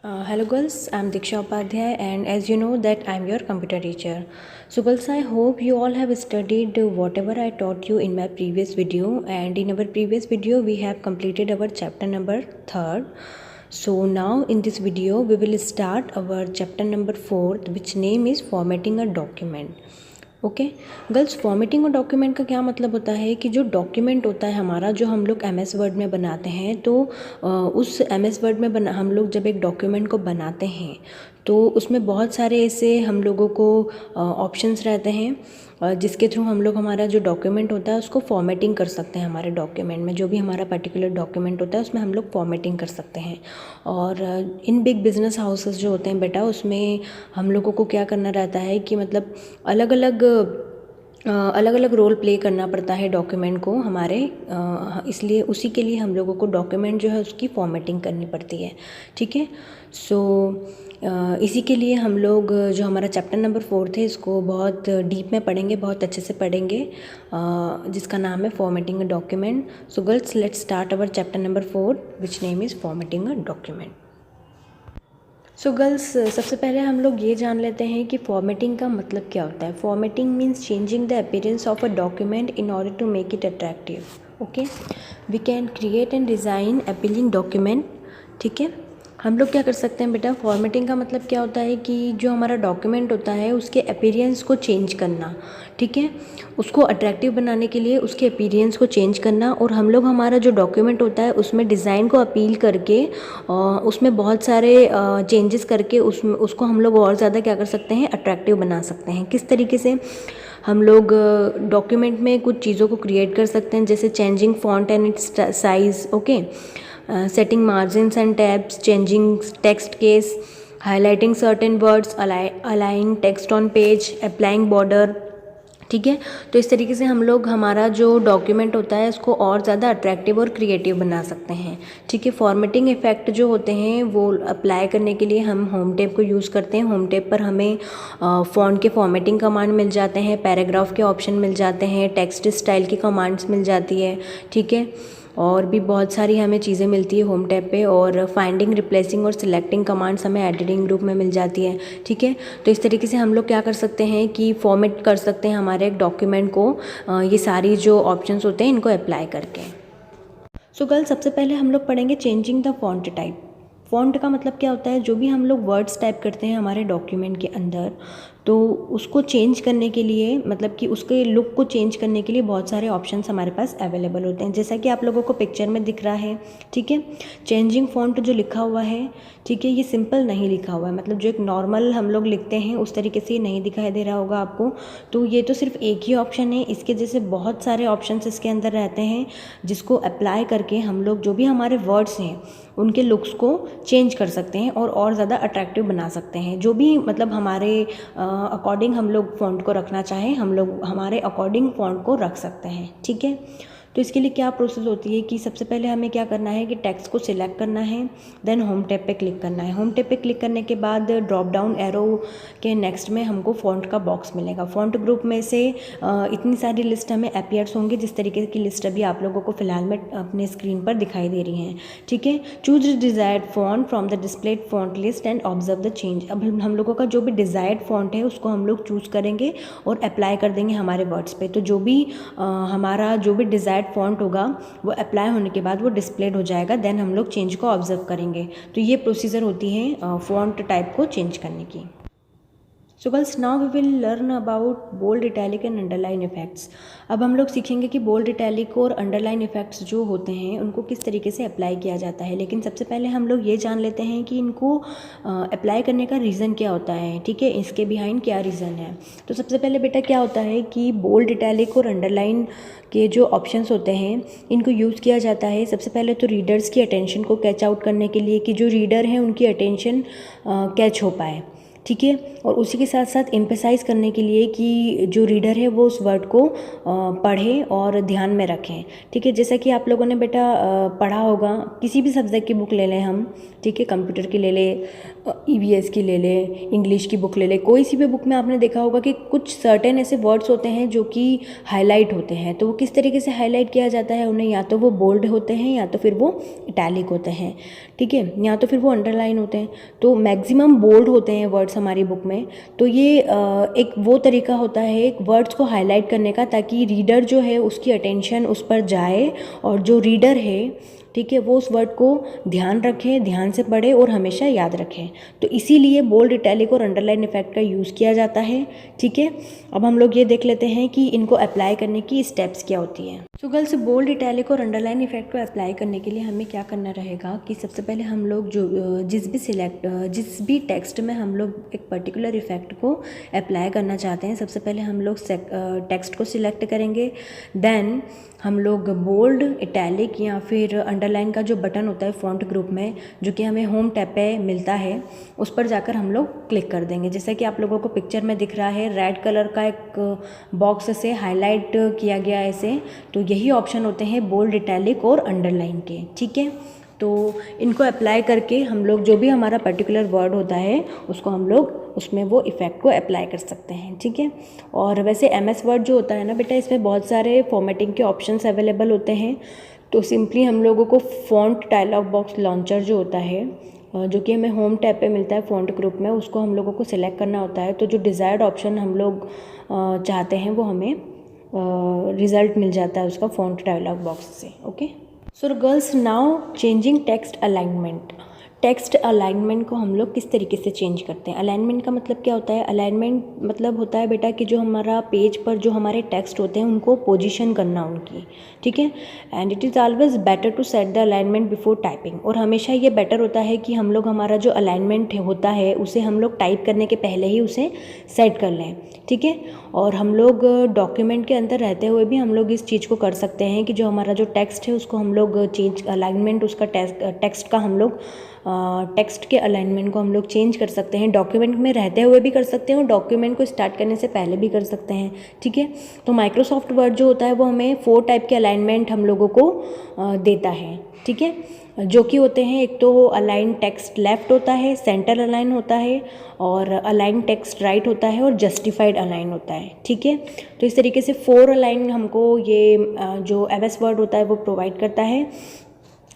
Hello girls, I'm Diksha Upadhyay and as you know that I'm your computer teacher. So girls, I hope you all have studied whatever I taught you in my previous video, and in our previous video we have completed our chapter number 3rd. So now in this video we will start our chapter number 4th, which name is formatting a document. Okay girls, formatting और document का क्या मतलब होता है कि जो document होता है हमारा, जो हम लोग एम एस वर्ड में बनाते हैं, तो उस एम एस वर्ड में हम लोग जब एक डॉक्यूमेंट को बनाते हैं तो उसमें बहुत सारे ऐसे हम लोगों को ऑप्शंस रहते हैं जिसके थ्रू हम लोग हमारा जो डॉक्यूमेंट होता है उसको फॉर्मेटिंग कर सकते हैं। हमारे डॉक्यूमेंट में जो भी हमारा पर्टिकुलर डॉक्यूमेंट होता है उसमें हम लोग फॉर्मेटिंग कर सकते हैं। और इन बिग बिजनेस हाउसेस जो होते हैं बेटा, उसमें हम लोगों को क्या करना रहता है कि मतलब अलग अलग रोल प्ले करना पड़ता है डॉक्यूमेंट को हमारे, इसलिए उसी के लिए हम लोगों को डॉक्यूमेंट जो है उसकी फॉर्मेटिंग करनी पड़ती है। ठीक है, सो इसी के लिए हम लोग जो हमारा चैप्टर नंबर 4 है इसको बहुत डीप में पढ़ेंगे, बहुत अच्छे से पढ़ेंगे, जिसका नाम है formatting a document. So girls, let's start our chapter number 4 which name is formatting a document. So girls, सबसे पहले हम लोग ये जान लेते हैं कि फॉर्मेटिंग का मतलब क्या होता है। Formatting means changing the appearance of a document in order to make it attractive. Okay, we can create and design appealing document. ठीक है, हम लोग क्या कर सकते हैं बेटा, फॉर्मेटिंग का मतलब क्या होता है कि जो हमारा डॉक्यूमेंट होता है उसके अपीयरेंस को चेंज करना। ठीक है, उसको अट्रैक्टिव बनाने के लिए उसके अपीयरेंस को चेंज करना, और हम लोग हमारा जो डॉक्यूमेंट होता है उसमें डिज़ाइन को अपील करके उसमें बहुत सारे चेंजेस करके उसको हम लोग और ज़्यादा क्या कर सकते हैं, अट्रैक्टिव बना सकते हैं। किस तरीके से हम लोग डॉक्यूमेंट में कुछ चीज़ों को क्रिएट कर सकते हैं, जैसे changing font and it's size, okay, setting margins and tabs, changing text case, highlighting certain words, aligning text on page, applying border। ठीक है, तो इस तरीके से हम लोग हमारा जो डॉक्यूमेंट होता है उसको और ज़्यादा अट्रैक्टिव और क्रिएटिव बना सकते हैं। ठीक है, फॉर्मेटिंग इफेक्ट जो होते हैं वो अप्लाई करने के लिए हम होम टैब को यूज़ करते हैं। होम टैब पर हमें फ़ॉन्ट के फॉर्मेटिंग कमांड मिल जाते हैं, पैराग्राफ के ऑप्शन मिल जाते हैं, टेक्स्ट स्टाइल की कमांड्स मिल जाती है। ठीक है, और भी बहुत सारी हमें चीज़ें मिलती है होम टैब पे, और फाइंडिंग, रिप्लेसिंग और सिलेक्टिंग कमांड्स हमें एडिटिंग ग्रुप में मिल जाती है। ठीक है, तो इस तरीके से हम लोग क्या कर सकते हैं कि फॉर्मेट कर सकते हैं हमारे एक डॉक्यूमेंट को, ये सारी जो ऑप्शंस होते हैं इनको अप्लाई करके। सो गर्ल्स, सबसे पहले हम लोग पढ़ेंगे changing the font type. Font का मतलब क्या होता है, जो भी हम लोग वर्ड्स टाइप करते हैं हमारे डॉक्यूमेंट के अंदर, तो उसको चेंज करने के लिए, मतलब कि उसके लुक को चेंज करने के लिए बहुत सारे ऑप्शंस हमारे पास अवेलेबल होते हैं, जैसा कि आप लोगों को पिक्चर में दिख रहा है। ठीक है, चेंजिंग फॉन्ट जो लिखा हुआ है, ठीक है, ये सिंपल नहीं लिखा हुआ है, मतलब जो एक नॉर्मल हम लोग लिखते हैं उस तरीके से ये नहीं दिखाई दे रहा होगा आपको। तो ये तो सिर्फ एक ही ऑप्शन है, इसके जैसे बहुत सारे ऑप्शंस इसके अंदर रहते हैं जिसको अप्लाई करके हम लोग जो भी हमारे वर्ड्स हैं उनके लुक्स को चेंज कर सकते हैं और ज़्यादा अट्रैक्टिव बना सकते हैं। जो भी मतलब हमारे अकॉर्डिंग हम लोग फ़ॉन्ट को रखना चाहें, हम लोग हमारे अकॉर्डिंग फ़ॉन्ट को रख सकते हैं। ठीक है, तो इसके लिए क्या प्रोसेस होती है कि सबसे पहले हमें क्या करना है कि टेक्स्ट को सिलेक्ट करना है, देन होम टैब पे क्लिक करना है। होम टैब पे क्लिक करने के बाद ड्रॉप डाउन एरो के नेक्स्ट में हमको फ़ॉन्ट का बॉक्स मिलेगा। फ़ॉन्ट ग्रुप में से इतनी सारी लिस्ट हमें अपीयर्स होंगी, जिस तरीके की लिस्ट अभी आप लोगों को फिलहाल में अपने स्क्रीन पर दिखाई दे रही हैं। ठीक है, choose desired font from the displayed font list and observe the change. अब हम लोगों का जो भी डिज़ायर्ड फॉन्ट है उसको हम लोग चूज़ करेंगे और अप्लाई कर देंगे हमारे वर्ड्स पे। तो जो भी हमारा जो भी डिज़ायर्ड फॉन्ट होगा वो अप्लाई होने के बाद वो डिस्प्लेड हो जाएगा, देन हम लोग चेंज को ऑब्जर्व करेंगे। तो ये प्रोसीजर होती है फॉन्ट टाइप को चेंज करने की। So girls, now we will learn about bold, italic and underline effects. अब हम लोग सीखेंगे कि बोल्ड, इटैलिक और अंडरलाइन इफेक्ट्स जो होते हैं उनको किस तरीके से अप्लाई किया जाता है। लेकिन सबसे पहले हम लोग ये जान लेते हैं कि इनको अप्लाई करने का रीज़न क्या होता है। ठीक है, इसके बिहाइंड क्या रीज़न है। तो सबसे पहले बेटा क्या होता है कि बोल्ड, इटैलिक और अंडरलाइन के जो ऑप्शंस होते हैं इनको यूज़ किया जाता है सबसे पहले तो रीडर्स की अटेंशन को कैच आउट करने के लिए, कि जो रीडर हैं उनकी अटेंशन कैच हो पाए। ठीक है। और उसी के साथ साथ एम्फेसाइज करने के लिए कि जो रीडर है वो उस वर्ड को पढ़े और ध्यान में रखें, ठीक है। जैसा कि आप लोगों ने बेटा पढ़ा होगा, किसी भी सब्जेक्ट की बुक ले लें हम, ठीक है, कंप्यूटर की ले लें, ईवीएस की ले लें, इंग्लिश की बुक ले लें, कोई सी भी बुक में आपने देखा होगा कि कुछ सर्टेन ऐसे वर्ड्स होते हैं जो कि हाईलाइट होते हैं। तो वो किस तरीके से हाईलाइट किया जाता है उन्हें, या तो वो बोल्ड होते हैं या तो फिर वो इटैलिक होते हैं, ठीक है, या तो फिर वो अंडरलाइन होते हैं। तो मैक्सिमम बोल्ड होते हैं वर्ड्स हमारी बुक में। तो ये एक वो तरीका होता है एक वर्ड्स को हाईलाइट करने का, ताकि रीडर जो है उसकी अटेंशन उस पर जाए और जो रीडर है, ठीक है, वो उस वर्ड को ध्यान रखें, ध्यान से पढ़े और हमेशा याद रखें। तो इसीलिए बोल्ड, इटैलिक और अंडरलाइन इफेक्ट का यूज़ किया जाता है, ठीक है। अब हम लोग ये देख लेते हैं कि इनको अप्लाई करने की स्टेप्स क्या होती हैं। सो गर्ल्स, बोल्ड, इटैलिक और अंडरलाइन इफेक्ट को अप्लाई करने के लिए हमें क्या करना रहेगा कि सबसे पहले हम लोग जो जिस भी टेक्स्ट में हम लोग एक पर्टिकुलर इफेक्ट को अप्लाई करना चाहते हैं, सबसे पहले हम लोग टेक्स्ट को सिलेक्ट करेंगे। देन हम लोग बोल्ड, इटैलिक या फिर अंडरलाइन का जो बटन होता है फ़ॉन्ट ग्रुप में, जो कि हमें होम टैब पे मिलता है, उस पर जाकर हम लोग क्लिक कर देंगे। जैसा कि आप लोगों को पिक्चर में दिख रहा है, रेड कलर का एक बॉक्स से हाईलाइट किया गया है ऐसे। तो यही ऑप्शन होते हैं बोल्ड, इटैलिक और अंडरलाइन के, ठीक है। तो इनको अप्लाई करके हम लोग जो भी हमारा पर्टिकुलर वर्ड होता है उसको हम लोग उसमें वो इफ़ेक्ट को अप्लाई कर सकते हैं, ठीक है। और वैसे MS वर्ड जो होता है ना बेटा, इसमें बहुत सारे फॉर्मेटिंग के ऑप्शंस अवेलेबल होते हैं। तो सिंपली हम लोगों को फ़ॉन्ट डायलॉग बॉक्स लॉन्चर जो होता है, जो कि हमें होम टैब पे मिलता है फ़ॉन्ट ग्रुप में, उसको हम लोगों को सिलेक्ट करना होता है। तो जो डिज़ायर्ड ऑप्शन हम लोग चाहते हैं वो हमें रिज़ल्ट मिल जाता है उसका फ़ॉन्ट डायलॉग बॉक्स से, ओके। सो girls, now changing text alignment. Text alignment को हम लोग किस तरीके से चेंज करते हैं। अलाइनमेंट का मतलब क्या होता है? अलाइनमेंट मतलब होता है बेटा कि जो हमारा पेज पर जो हमारे टेक्स्ट होते हैं उनको पोजीशन करना उनकी, ठीक है। And it is always better to set the alignment before typing. और हमेशा ये बेटर होता है कि हम लोग हमारा जो अलाइनमेंट होता है उसे हम लोग टाइप करने के पहले ही उसे सेट कर लें, ठीक है। और हम लोग डॉक्यूमेंट के अंदर रहते हुए भी हम लोग इस चीज़ को कर सकते हैं कि जो हमारा जो टेक्स्ट है उसको हम लोग चेंज, अलाइनमेंट उसका टेक्स्ट का हम लोग टेक्स्ट के अलाइनमेंट को हम लोग चेंज कर सकते हैं। डॉक्यूमेंट में रहते हुए भी कर सकते हैं और डॉक्यूमेंट को स्टार्ट करने से पहले भी कर सकते हैं, ठीक है। तो माइक्रोसॉफ्ट वर्ड जो होता है वो हमें 4 टाइप के अलाइनमेंट हम लोगों को देता है, ठीक है, जो कि होते हैं, एक तो अलाइन टेक्स्ट लेफ्ट होता है, सेंटर अलाइन होता है, और अलाइन टेक्स्ट राइट होता है, और जस्टिफाइड अलाइन होता है, ठीक है। तो इस तरीके से 4 अलाइन हमको ये जो MS वर्ड होता है वो प्रोवाइड करता है।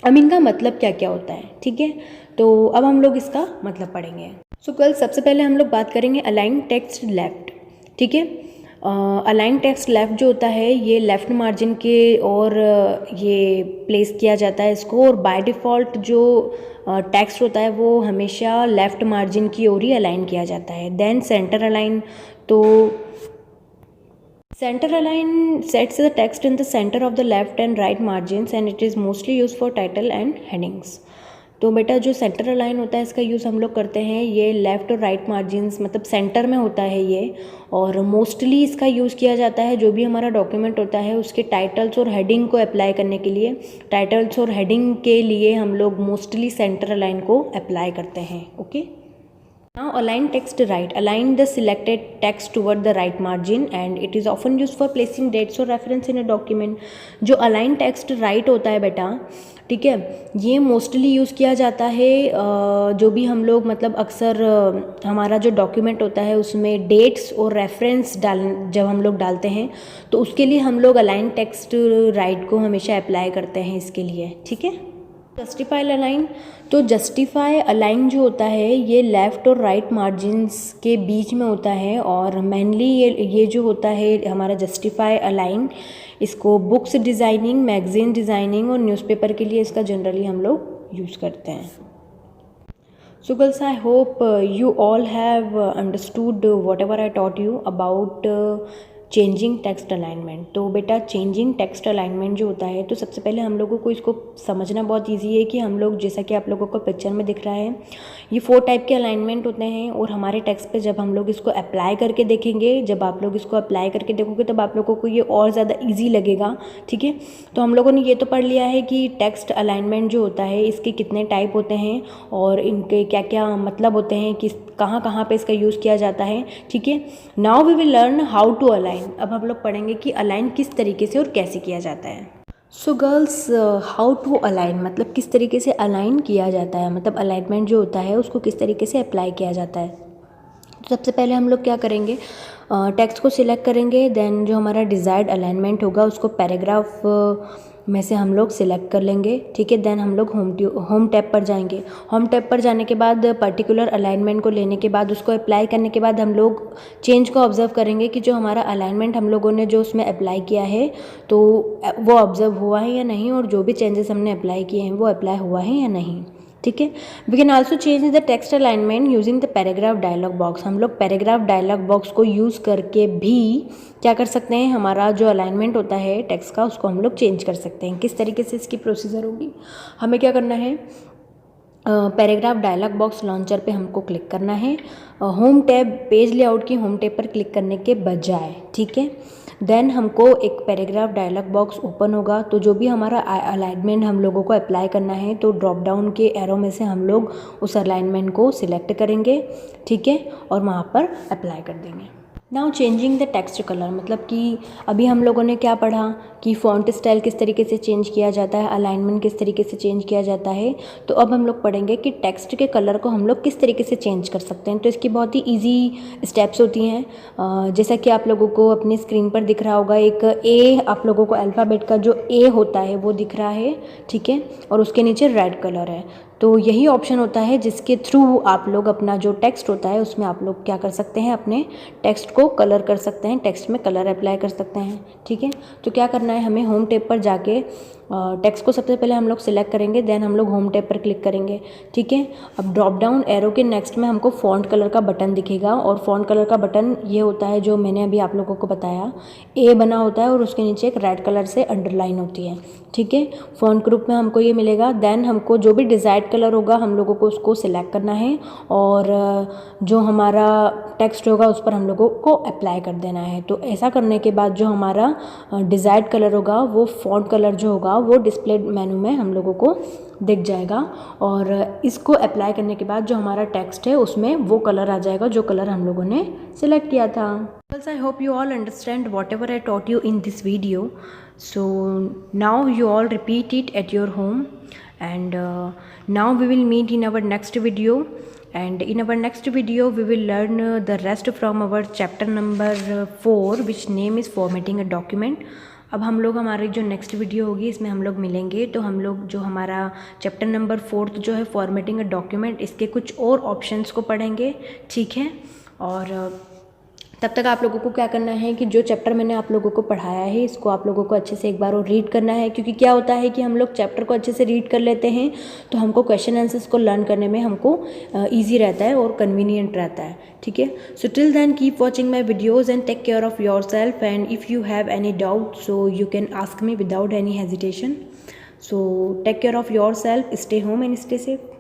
अब इनका मतलब क्या क्या होता है, ठीक है। तो अब हम लोग इसका मतलब पढ़ेंगे। सो कल सबसे पहले हम लोग बात करेंगे अलाइन टेक्स्ट लेफ्ट, ठीक है। अलाइन टेक्स्ट लेफ्ट जो होता है ये लेफ़्ट मार्जिन के और ये प्लेस किया जाता है इसको, और बाय डिफ़ॉल्ट जो टेक्स्ट होता है वो हमेशा लेफ़्ट मार्जिन की ओर ही अलाइन किया जाता है। देन सेंटर अलाइन, तो center align sets the text in the center of the left and right margins and it is mostly used for title and headings। तो बेटा जो सेंटर अलाइन होता है इसका यूज़ हम लोग करते हैं, ये लेफ़्ट और राइट मार्जिन्स मतलब सेंटर में होता है ये, और मोस्टली इसका यूज़ किया जाता है जो भी हमारा डॉक्यूमेंट होता है उसके टाइटल्स और हेडिंग को अप्लाई करने के लिए। टाइटल्स और हेडिंग के लिए हम लोग मोस्टली सेंटर अलाइन को अप्लाई करते हैं, okay. Now align text right. Align the selected text toward the right margin and it is often used for placing dates or reference in a document। जो align text right होता है बेटा, ठीक है, ये मोस्टली यूज़ किया जाता है जो भी हम लोग मतलब अक्सर हमारा जो डॉक्यूमेंट होता है उसमें डेट्स और रेफरेंस जब हम लोग डालते हैं तो उसके लिए हम लोग अलाइन टेक्स्ट राइट को हमेशा अप्लाई करते हैं इसके लिए, ठीक है। जस्टिफाई अलाइन, तो जस्टिफाई अलाइन जो होता है ये लेफ़्ट और राइट मार्जिन्स के बीच में होता है, और मेनली ये जो होता है हमारा जस्टिफाई अलाइन, इसको बुक्स डिज़ाइनिंग, मैगज़ीन डिज़ाइनिंग और न्यूज़पेपर के लिए इसका जनरली हम लोग यूज़ करते हैं। So girls, I hope you all have understood whatever I taught you about changing text alignment. तो बेटा चेंजिंग टेक्स्ट अलाइनमेंट जो होता है, तो सबसे पहले हम लोगों को इसको समझना बहुत इजी है कि हम लोग, जैसा कि आप लोगों को पिक्चर में दिख रहा है, ये 4 टाइप के अलाइनमेंट होते हैं और हमारे टेक्स्ट पे जब हम लोग इसको अप्लाई करके देखेंगे, जब आप लोग इसको अप्लाई करके देखोगे तब आप लोगों को ये और ज़्यादा ईजी लगेगा। ठीक है, तो हम लोगों ने ये तो पढ़ लिया है कि टेक्स्ट अलाइनमेंट जो होता है इसके कितने टाइप होते हैं और इनके क्या क्या मतलब होते हैं, किस कहाँ कहाँ पे इसका यूज़ किया जाता है। ठीक है, now we will learn how to align. अब हम लोग पढ़ेंगे कि अलाइन किस तरीके से और कैसे किया जाता है। So girls, how to align मतलब किस तरीके से अलाइन किया जाता है, मतलब अलाइनमेंट जो होता है उसको किस तरीके से अप्लाई किया जाता है। तो सबसे पहले हम लोग क्या करेंगे, टेक्स्ट को सिलेक्ट करेंगे, देन जो हमारा डिज़ायर्ड अलाइनमेंट होगा उसको पैराग्राफ में से हम लोग सिलेक्ट कर लेंगे। ठीक है, देन हम लोग होम टैब पर जाएंगे। होम टैब पर जाने के बाद पर्टिकुलर अलाइनमेंट को लेने के बाद उसको अप्लाई करने के बाद हम लोग चेंज को ऑब्जर्व करेंगे कि जो हमारा अलाइनमेंट हम लोगों ने जो उसमें अप्लाई किया है तो वो ऑब्जर्व हुआ है या नहीं, और जो भी चेंजेस हमने अप्लाई किए हैं वो अप्लाई हुआ है या नहीं। ठीक है, we can also change the text alignment using the paragraph dialog box. हम लोग पैराग्राफ डायलॉग बॉक्स को यूज़ करके भी क्या कर सकते हैं, हमारा जो अलाइनमेंट होता है टेक्स्ट का उसको हम लोग चेंज कर सकते हैं। किस तरीके से इसकी प्रोसीजर होगी, हमें क्या करना है, पैराग्राफ डायलॉग बॉक्स लॉन्चर पे हमको क्लिक करना है, होम टैब पेज लेआउट की होम टैब पर क्लिक करने के बजाय। ठीक है, देन हमको एक पैराग्राफ डायलॉग बॉक्स ओपन होगा, तो जो भी हमारा अलाइनमेंट हम लोगों को अप्लाई करना है तो ड्रॉप डाउन के एरो में से हम लोग उस अलाइनमेंट को सिलेक्ट करेंगे। ठीक है, और वहाँ पर अप्लाई कर देंगे। Now changing the text colour, मतलब कि अभी हम लोगों ने क्या पढ़ा कि फ़ॉन्ट स्टाइल किस तरीके से चेंज किया जाता है, अलाइनमेंट किस तरीके से चेंज किया जाता है। तो अब हम लोग पढ़ेंगे कि टेक्स्ट के कलर को हम लोग किस तरीके से चेंज कर सकते हैं। तो इसकी बहुत ही इजी स्टेप्स होती हैं। जैसा कि आप लोगों को अपनी स्क्रीन पर दिख रहा होगा, एक ए, आप लोगों को अल्फ़ाबेट का जो ए होता है वो दिख रहा है। ठीक है, और उसके नीचे रेड कलर है। तो यही ऑप्शन होता है जिसके थ्रू आप लोग अपना जो टेक्स्ट होता है उसमें आप लोग क्या कर सकते हैं, अपने टेक्स्ट को कलर कर सकते हैं, टेक्स्ट में कलर अप्लाई कर सकते हैं। ठीक है, तो क्या करना है, हमें होम टैब पर जाके टेक्स्ट को सबसे पहले हम लोग सिलेक्ट करेंगे, देन हम लोग होम टैब पर क्लिक करेंगे। ठीक है, अब ड्रॉप डाउन एरो के नेक्स्ट में हमको फ़ॉन्ट कलर का बटन दिखेगा, और फ़ॉन्ट कलर का बटन ये होता है जो मैंने अभी आप लोगों को बताया, ए बना होता है और उसके नीचे एक रेड कलर से अंडरलाइन होती है। ठीक है, फ़ॉन्ट ग्रुप में हमको ये मिलेगा। देन हमको जो भी डिज़ायर्ड कलर होगा हम लोगों को उसको सिलेक्ट करना है, और जो हमारा टेक्स्ट होगा उस पर हम लोगों को अप्लाई कर देना है। तो ऐसा करने के बाद जो हमारा डिज़ायर्ड कलर होगा वो फ़ॉन्ट कलर जो होगा वो डिस्प्ले मेनू में हम लोगों को दिख जाएगा, और इसको अप्लाई करने के बाद जो हमारा टेक्स्ट है उसमें वो कलर आ जाएगा जो कलर हम लोगों ने सिलेक्ट किया था। I hope you all understand whatever I taught you in this video. So now you all repeat it at your home, and now we will meet in our next video. And in our next video we will learn the rest from our chapter number 4, which name is formatting a document. अब हम लोग हमारी जो next video होगी इसमें हम लोग मिलेंगे, तो हम लोग जो हमारा चैप्टर नंबर 4 जो है फॉर्मेटिंग अ डॉक्यूमेंट, इसके कुछ और ऑप्शंस को पढ़ेंगे। ठीक है, और तब तक आप लोगों को क्या करना है कि जो चैप्टर मैंने आप लोगों को पढ़ाया है इसको आप लोगों को अच्छे से एक बार और रीड करना है, क्योंकि क्या होता है कि हम लोग चैप्टर को अच्छे से रीड कर लेते हैं तो हमको क्वेश्चन आंसर्स को लर्न करने में हमको ईजी रहता है और कन्वीनियंट रहता है। ठीक है, so till then keep watching my videos and take care of yourself, and if you have any doubt so you can ask me without any hesitation. So take care of yourself, stay home and stay safe.